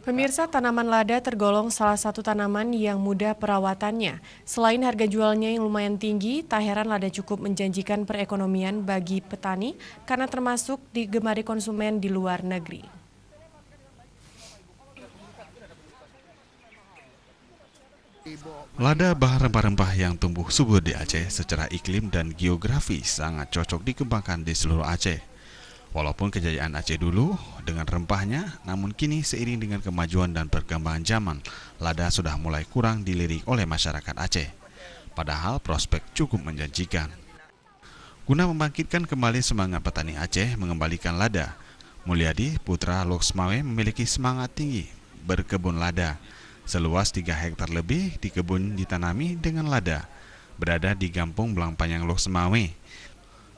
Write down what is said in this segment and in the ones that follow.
Pemirsa, tanaman lada tergolong salah satu tanaman yang mudah perawatannya. Selain harga jualnya yang lumayan tinggi, tak heran lada cukup menjanjikan perekonomian bagi petani karena termasuk digemari konsumen di luar negeri. Lada bahan rempah-rempah yang tumbuh subur di Aceh secara iklim dan geografi sangat cocok dikembangkan di seluruh Aceh. Walaupun kejayaan Aceh dulu dengan rempahnya, namun kini seiring dengan kemajuan dan perkembangan zaman, lada sudah mulai kurang dilirik oleh masyarakat Aceh. Padahal prospek cukup menjanjikan. Guna membangkitkan kembali semangat petani Aceh mengembalikan lada, Mulyadi, putra Loksmawe, memiliki semangat tinggi berkebun lada. Seluas 3 hektar lebih di kebun ditanami dengan lada, berada di Kampung Belangpanyang Loksmawe.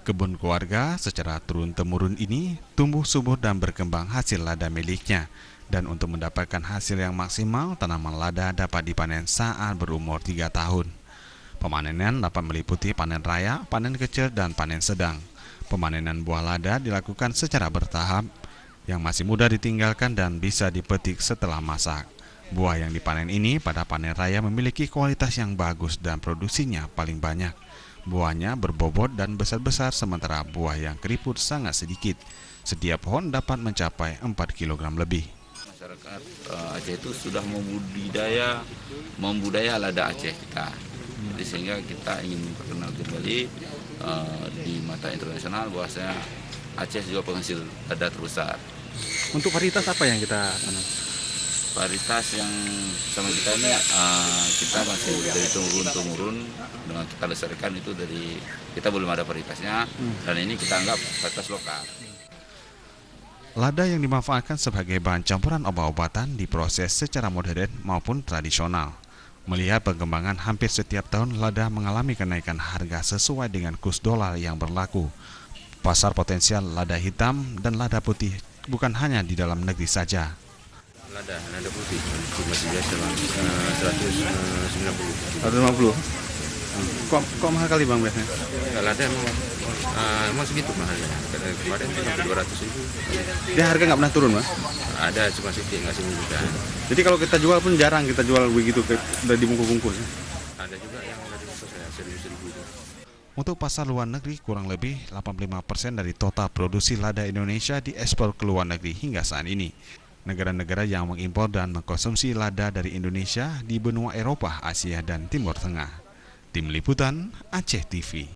Kebun keluarga secara turun-temurun ini tumbuh subur dan berkembang hasil lada miliknya. Dan untuk mendapatkan hasil yang maksimal, tanaman lada dapat dipanen saat berumur 3 tahun. Pemanenan dapat meliputi panen raya, panen kecil, dan panen sedang. Pemanenan buah lada dilakukan secara bertahap, yang masih mudah ditinggalkan dan bisa dipetik setelah masak. Buah yang dipanen ini pada panen raya memiliki kualitas yang bagus dan produksinya paling banyak. Buahnya berbobot dan besar-besar sementara buah yang keriput sangat sedikit. Setiap pohon dapat mencapai 4 kg lebih. Masyarakat Aceh itu sudah membudaya lada Aceh kita. Jadi sehingga kita ingin memperkenalkan kembali di mata internasional bahwasanya Aceh juga penghasil lada terbesar. Untuk varietas apa yang kita tanam? Varietas yang sama kita ini kita masih dari turun-temurun dengan kita lestarikan itu dari kita belum ada varietasnya dan ini kita anggap varietas lokal. Lada yang dimanfaatkan sebagai bahan campuran obat-obatan diproses secara modern maupun tradisional. Melihat perkembangan hampir setiap tahun lada mengalami kenaikan harga sesuai dengan kurs dolar yang berlaku. Pasar potensial lada hitam dan lada putih bukan hanya di dalam negeri saja. Lada putih cuma biasa 190. 150. Kok mahal kali bang biasanya? Ya, lada emang segitu mahalnya. Kemarin sampai 200 ribu. Dia harga nggak pernah turun bang? Ada cuma sedikit nggak signifikan. Jadi kalau kita jual pun jarang kita jual begitu udah dibungkus-bungkus. Ada juga yang dari saya 1.000 ribu. Untuk pasar luar negeri, kurang lebih 85% dari total produksi lada Indonesia diekspor ke luar negeri hingga saat ini. Negara-negara yang mengimpor dan mengkonsumsi lada dari Indonesia di benua Eropa, Asia, dan Timur Tengah. Tim Liputan Aceh TV.